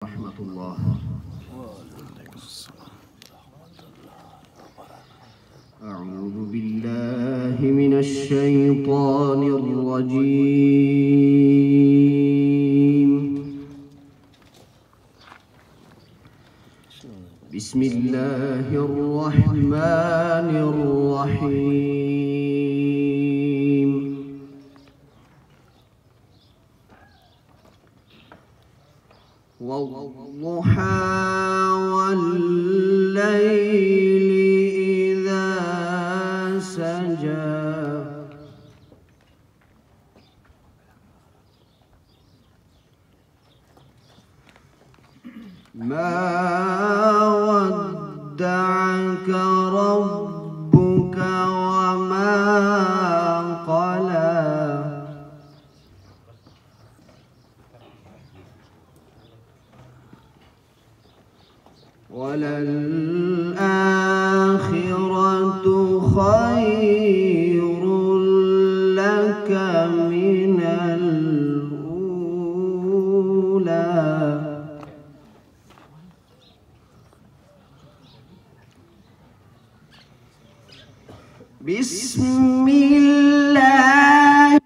ورحمة الله. أعوذ بالله من الشيطان الرجيم. بسم الله الرحمن الرحيم. والضحى والليل إذا سجى ما ودعك ربك وما قلى وللآخرة خير لك من الأولى. بسم الله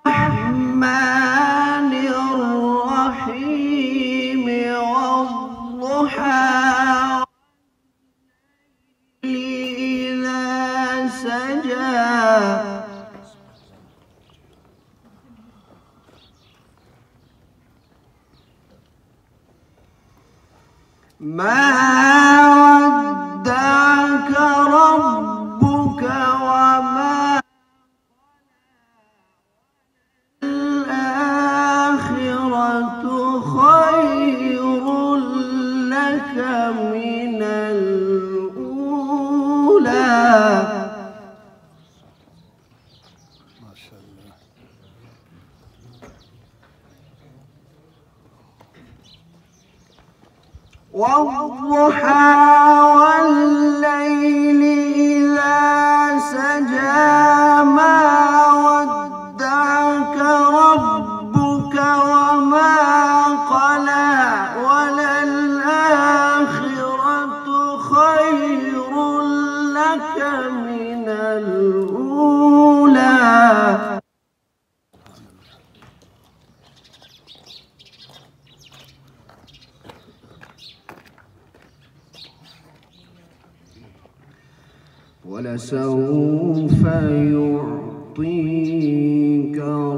الرحمن الرحيم. والضحى إذا سجى ما ودعك ربك وما الآخرة خير لك من الأولى. ما شاء الله. والضحى والليل إذا سجى ما ودعك ربك وما قلى وللآخرة خير لك من الأولى. ولسوف يعطيك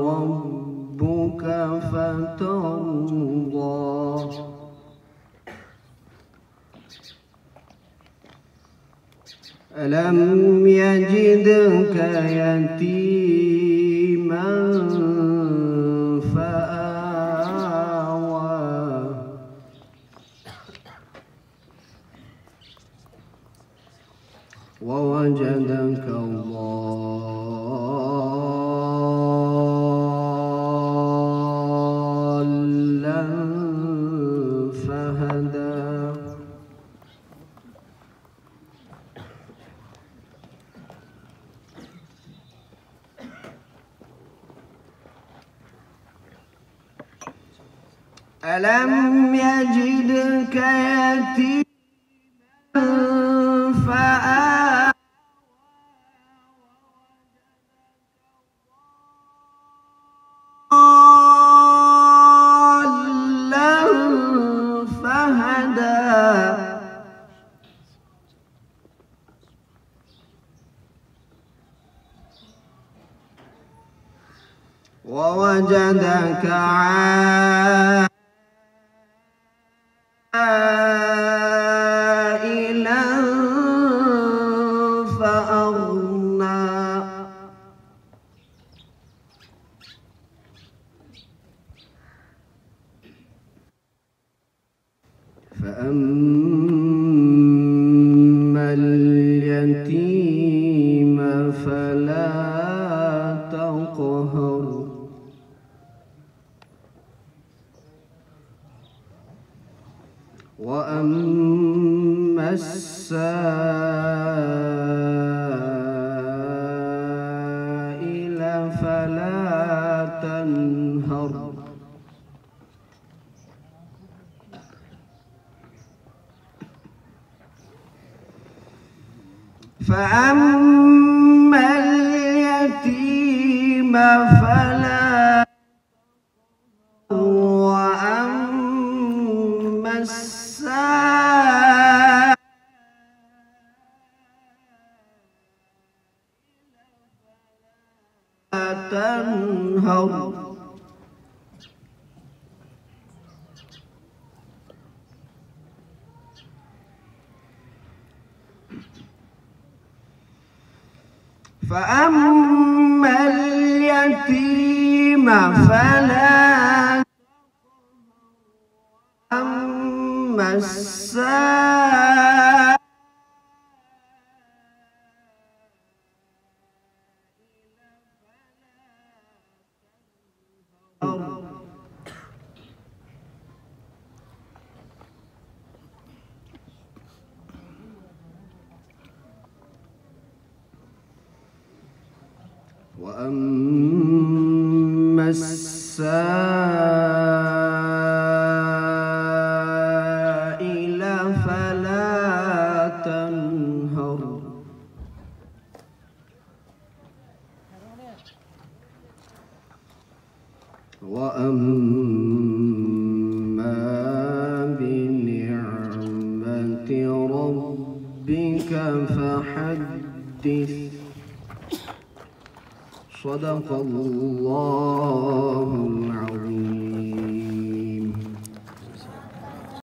ربك فترضى. ألم يجدك يتيما فآوى ووجدك ضالا فهدى ألم يجدك يتيما فآوى ووجدك عائلا فأغنى فأما اليتيم فلا تقهر وأما السائل فلا تنهر فأما اليتيم فلا وأما السائل فلا تنهر فأما اليتيم فلا أما السائل وأما السائل فلا تنهر وأما بنعمة ربك فحدث. صدق الله العظيم.